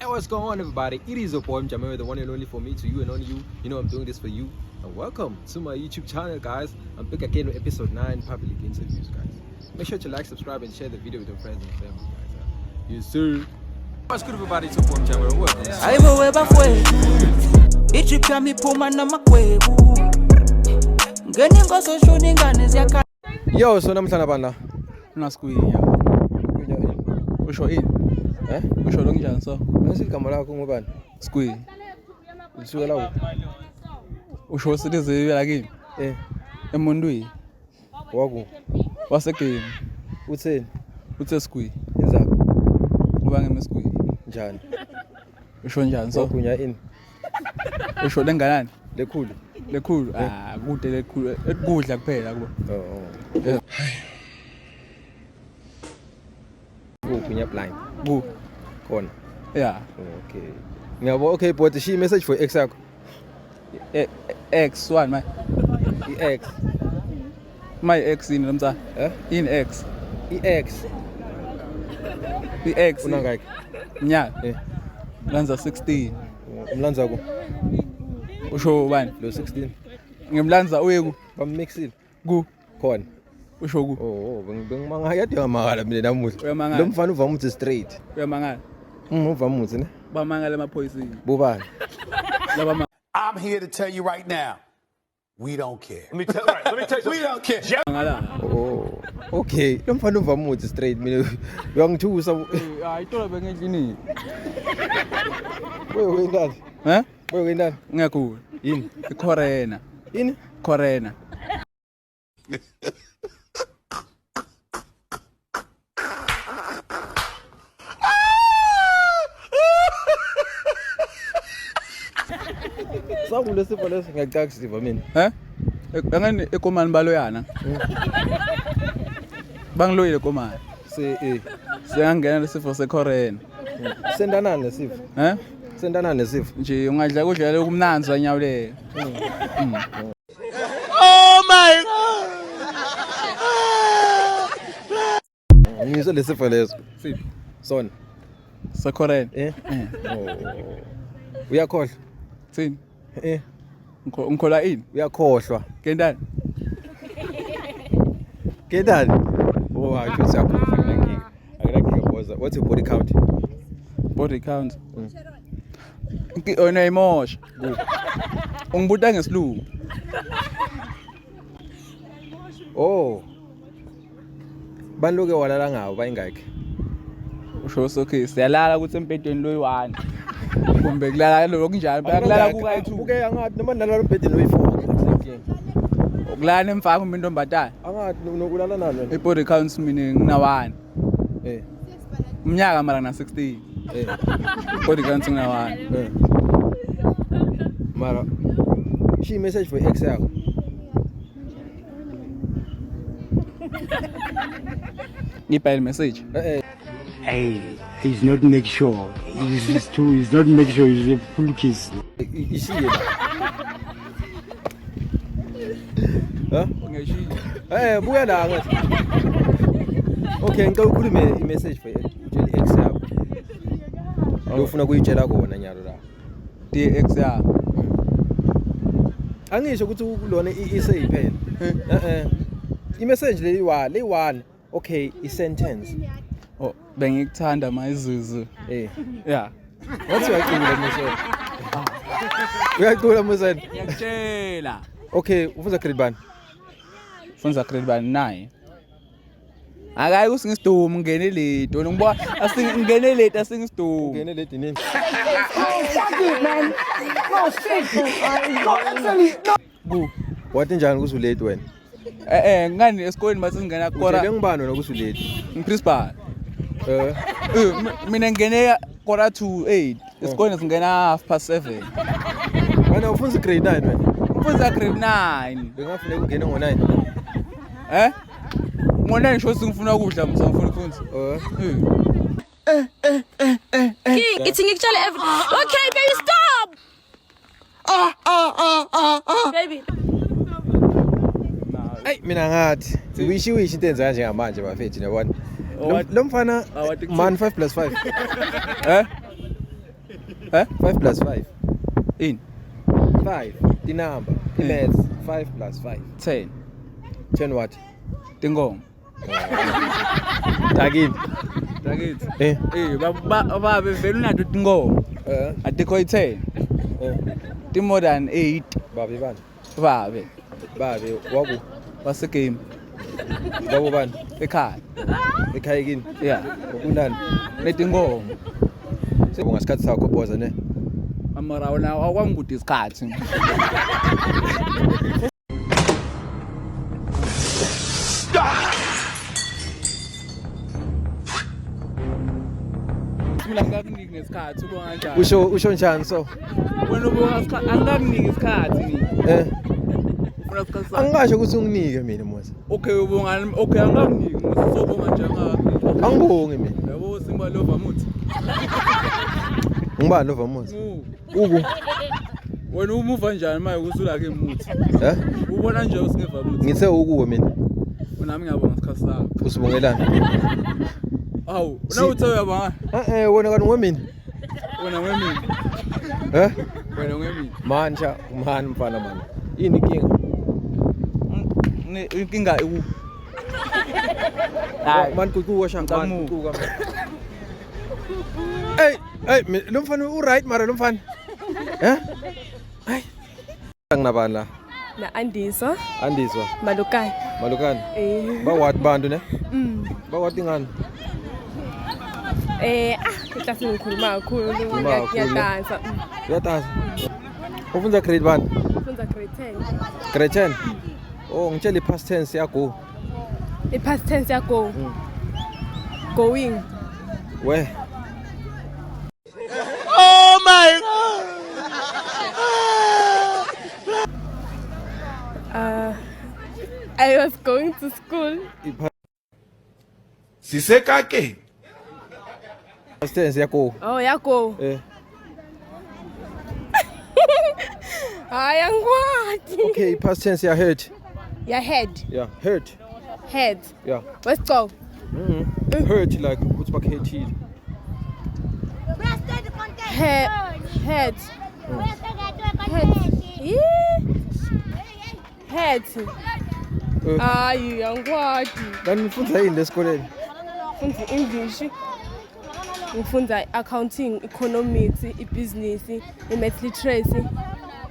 Yo, what's going on, everybody? It is your boy Mjamel, the one and only for me, to you and only you. You know I'm doing this for you. And welcome to my YouTube channel, guys. I'm back again with episode 9, public interviews, guys. Make sure to like, subscribe, and share the video with your friends and family, guys. Yes, sir. What's good, everybody? It's your boy Mjamel. Welcome. Aibowe bafwe ichipya miphuma namagwebu ngeni ngoso shoni ngane ziyakha. Yo, so namhlanje bana. Naskwinya. Usho ini? Usho lo njani so? Ngasigama lakho ngobani? Skwi. Lisuka lawo. Usho sidize yakini? Emondweni. Waku. Wasegame. Utheni? Uthe skwi. Izaphi? Uba ngemeskwi. Njani? Usho njani so? Wakunya ini. Usho lenganani? Lekhulu. Lekhulu. Kude lekhulu. Ekudla kuphela kubo. Kunya blind. Ku. Khona. Yeah. Okay. Ngiyabo okay, but she message for ex yakho. X1 my. I-ex. My ex in lamza. In X. I-ex. I-X. Unangaki? Nya. Lanza 16. Umlanza ko. Usho bani? Lo 16. Ngimlanza uyeku. Bamixile. Ku. Khona. Usho ku. Bengimanga yadingamangala mina namuhla. Uyamangala. Lo mfana uvama ukuthi straight. Uyamangala. Uvama ukuthi ne? Bamangala emaphoyisini. Bobani? Laba I'm here to tell you right now, we don't care. Let me tell you, we don't care. mangala. Oh. Okay. Lo mfana uvama ukuthi straight mina uyangithusa. Hayi tola bengendlini. Wendani? Wendani? Ngiyakho. Yini? Icorena. Yini? Corena. Sakule sipho leso ngiyacakisiva mina. Angani ekomani baloyana. Bangiloyile ekomani. Siyangena lesifo secorena. Sendanani lesifo? Sendanani lesifo? Nje ungadla kudla lokumnanzi wanyawulela. Oh my God! Ngizwe lesifo leso. Siphi? Sona. Secorena. Uyakhohlwa? Sini? Ngikhola ini? Uyakhohlwa. Kendani? Kedani? Oh, hayi futhi uyakhohlwa ngiyakika. Akunakika boza. What's your body count? Body count. Ona imosha. Ungibuta ngesilungu. Oh. Baniloke walala ngawo bayingakhe. Usho okay siyalala ukuthi empedweni loyi-1. Kumbe kulala lokho kunjalo bayakulala kuka-2. Buke angathi noma nalala umbhedeni loyi-4. Ukulala emfaka umuntu ombatana. Angathi nokulala nalo wena. I-body count mina ngina-1. Umnyaka mara ngina-16. Body count ngina-1. Mara she message for ex yakho. Ngipha i-message. Hey, he's not make sure. He's not make sure he's a full kiss. Ishiye la. Ngiyashilo. Buya la ngathi. Okay, ngicela ukhulume i-message for utshela i-ex yakho. Ufuna kuyitshela kona nyalo la. DX ya. Angisho ukuthi kulona iseyiphela. I-message leyi-1. Okay, i-sentence. Oh, bengikuthanda mayizuzu. Yeah. Wathi uyacula msana. Uyacula msana. Ngiyakutshela. Okay, ufunda grade bani? Funza grade bani 9. Akayi usingisidumo ngene late. Wena ngibona asingene late asingisidumo. Ngene late nini? Bu. Wathi njani kusulate wena? Ngani esikoleni mase singena kora. Ngeke ngibani wena kusulate? Principal. Mina ngene kora to 8. Esikoleni singena 7:30. Wena ufunda grade 9 wena? Ufunza grade 9. Bengafuneka ungene ngo-9. Ngona ngisho singifuna ukudla msangifuna ukufunda. King, it's ngikutshela everything. Okay, baby, stop. Baby. Hey, mina ngathi wishi into enza kanje ngamanje bafethu nabona. Lo mfana man 5+5. 5 plus 5. In 5. The number. The maths. 5 plus 5. 10 10 what? tinkomo. Dagini. Dakithi. Baba vele unato tinkomo. Atikho 10. Ti more than 8. Babe bani? Babe Wabu. wase game Babu bani? ekhaya. Ekhaya kini. Yeah. Ukunani? Netinkomo. Sebonga isikhathi sakho boza ne. Amara wona akwangikude isikhathi. Mina ngakuniki nesikhathi ubo kanjani? Usho njani so? Wena ubo ngasikhathi angakuniki isikhathi mina. Ufuna isikhathi sakho. Angasho ukuthi unginike mina Musa. Okay ubo ngani? Okay angakuniki musobonga njengaphi? Angibongi mina. Yabo Simba lova muthi. Ngibani lova Musa? Uku. Wena umuva njani manje kusula ke muthi? Ubona nje usingeva muthi. Ngithe ukuwe mina. Nami ngiyabonga isikhathi sakho. Usibongelana. Awu, nawuthe uyabonga. Wena kanti ngwemini. Wena ngwemini. Wena ngwemini. Mani mfana mani. Yini inkinga? Inkinga iku. Man kukuwa shanga man kukuwa. Hey, lo mfana u-right mara lo mfana. Hey. Ngibani la? Na Andiswa. Malukani. Ba what bantu ne? Ba what ingani? Iklasi ngikhuluma kakhulu ngiyadansa. Uyadansa. Ufunda grade bani? Ufunda grade 10. Grade 10. Oh, ngitshela i-past tense yakho. I-past tense yakho. Going. We. Oh my God! I was going to school. Sisekake. Past tense yakho. Oh, yakho. Hayi angikwadi. Okay, past tense ya hurt. Your head. Yeah, hurt. Head. Yeah. Wesicoko. Hurt like ukuthi bakhethile. Head. Head. Head. Hayi angikwadi. Kanti nifunza yini lesikoleni? Ngifunda English. Ngifunda accounting, economics, business, math literacy.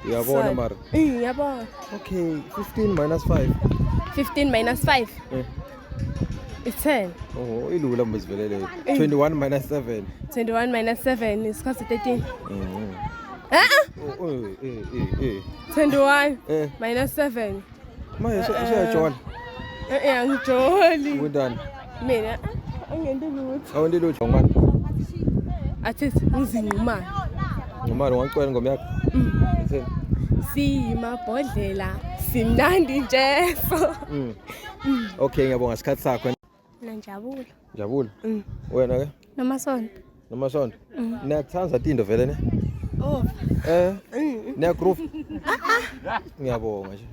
Uyabona mara. Ngiyabona. Okay, 15 minus 5. 15 minus 5. It's 10. Oh, ilula mbezivelele. 21 minus 7. 21 minus 7 is close to 13. 21 minus 7. Manje uyajola. Angijoli. Wendani? Mina angente lutho. Awundi lutho ngani? Athi ngizingumani. Ngimali ngicela ngoma yakho. Itheni? Simabhodlela simnandi nje so. Okay, ngiyabonga isikhathi sakho. Nanjabula. Njabula. Wena ke? Namasondo. Niyathanza tindo vele ne? Oh. Niya groove. Ngiyabonga nje.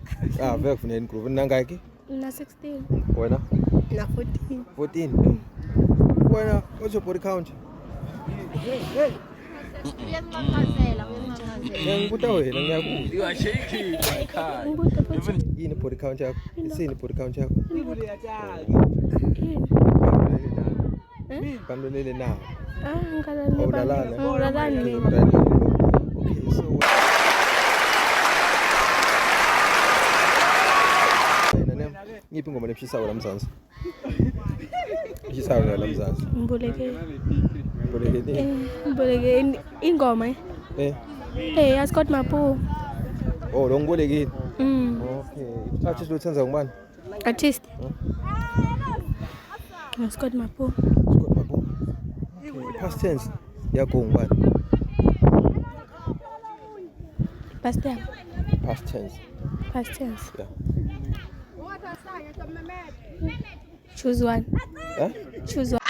Vele kufuneka groove nangaki? Na 16. Wena? Na 14. 14. Wena what's your body count? Ngikubuta wena ngiyakubuza. Iwasheki ekhaya. Yini body count yakho? Isini body count yakho? Kanulele na. Ngilalani. Okay, so ngiphi ingoma lephisayo la Mzansi? Iphisayo la Mzansi. Mboleke ingoma. Ascott Mapu. Oh, lo ngibolekile. Okay. Artist lo tsenza ngubani? Artist. Ascott Mapu. Okay. Past tense yakho ngubani? Past tense. Past tense. Yeah. Choose one. Choose one.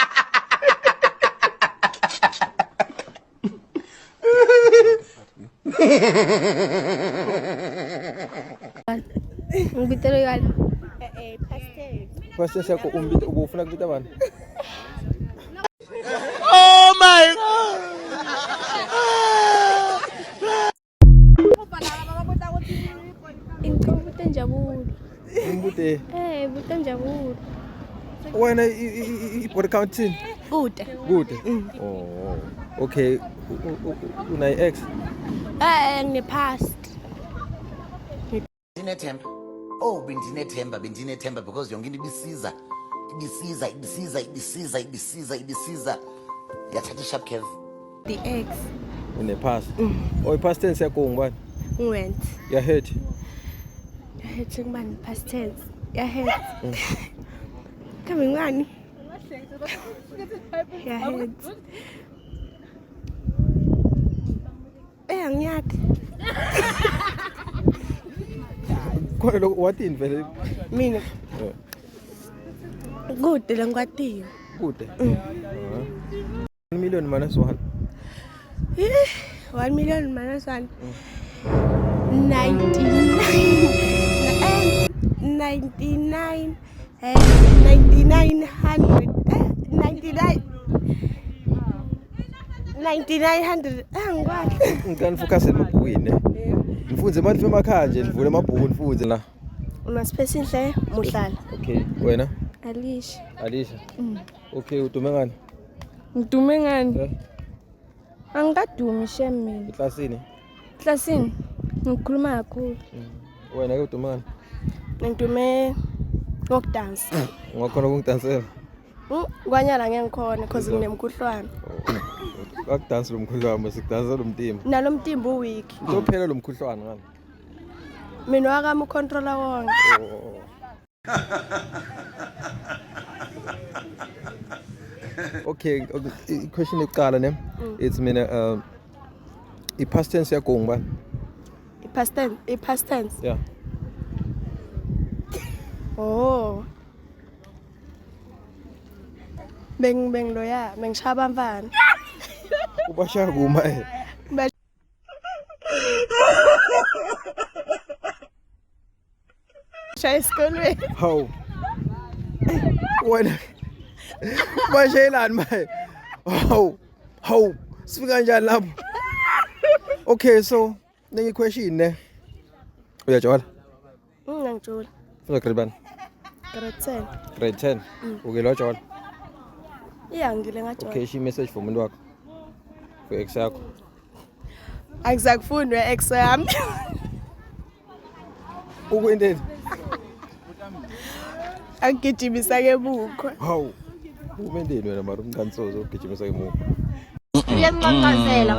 Ngibitelo yalo. Past tense yakho umbita ubufuna kubita bani? Oh my God! Kude. Bukanjabul. Wena body count in? Kude. Kude. Oh. Okay. Una ex? Ngepast. Ndinethemba. Oh, bendinethemba because yonke into ibisiza. Yathatha i-sharp curve. The ex. In the past. Oh, past tense yakho ngubani? Went. You hurt. Hurting man past tense. Hurt. Coming ngani? Hurt. Angiyathi. Khona lokho wathini vele? Mina. Kude langikwatiyo. Kude. 1 million minus 1. 1 million minus 1. 99. 99. 9900. 9900. Angikwazi. Ngikani focus emabhukwini. Nifunze manje emakhaya nje nivule amabhuku nifunze la. Una space inhle muhlala. Okay, wena? Alisha. Alisha. Okay, udume ngani? Ngidume ngani? Angikadumi shem mina. Eklasini. Klasini ngikhuluma kakhulu. Wena ke udume ngani? Ngidume ngokudance. Ungakhona ukungidansela? Kwanyala ngeke ngikhona because nginemkhuhlwane. Akudansi lo mkhuhlwane, sikudansa lo mtimba. Nalo mtimba uweek. Uzophela lo mkhuhlwane ngani? Mina wakami ucontroller wonke. Okay, question yokuqala ne. It's mina i-past tense yakho ngubani? I-past tense. Yeah. Oh. Beng loya, ngishaba mfana. Ubashaya kuma Shaya esikolweni. Haw. Wena. Bashayelani manje? Haw. Sifika kanjani lapho? Okay, so nenye question ne. Uyajola? Ngangijula. Ufuna grade bani? Grade 10. Grade 10. Okay, lo jola. Yeah, ngile ngajola. Okay, she message for umuntu wakho. For ex yakho. Akuzakufundwe ex yami. Ukwendeni? Angigijimisa ke bukho. Haw. Umendeni wena mara umnkansozo ugijimisa emuva. Uyanqanqazela.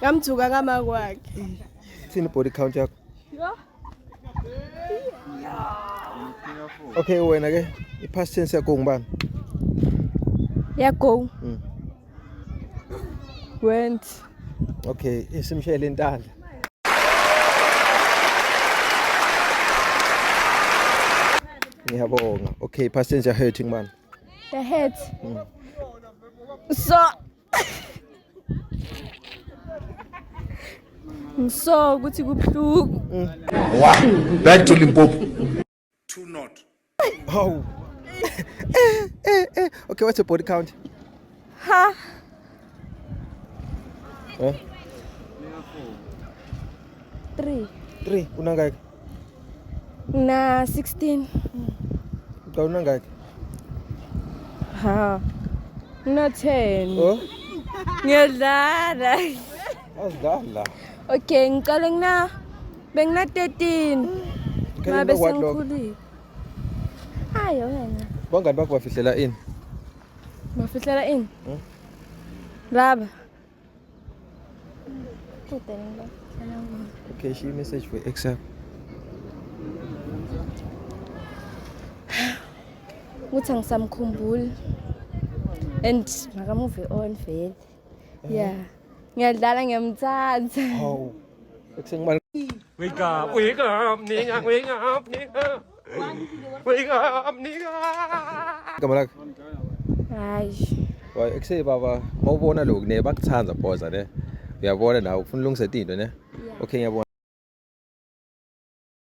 Ngamthuka ngama kwakhe. Sini body count yakho? Okay, wena ke i-past tense yakho ngubani? Go. Went. Okay, isimshayele intandla. Ngiyabonga. Okay, past tense ya hurting man. The head. So ukuthi kubhlungu. Back to Limpopo. 2-0. Oh. Okay, what's your body count? Ha. 3. 3. Unangaki? Na 16. Ka unangaki? Ha. Na 10. Oh? Ngiyadlala. Azidlala. Okay, ngicala bengina 13. Ngabe sengikhulile. Ayo wena. Bangani bakho bafihlela ini? Bafihlela ini? Laba. Kude ngiba. Okay, she message for ex yakho. Uthi ngisamkhumbula. And makamove on vele. Yeah. Ngiyadlala ngiyamthanda. Haw. Ekusengimali. Wake up, nigga, wake up, nigga. Wake up, nigga. Gama lakho? Hayi. Wa ekuse baba, mawubona lokho ne bakuthanda boza ne. Uyabona nawe ufuna ulungisa into ne? Okay, ngiyabona.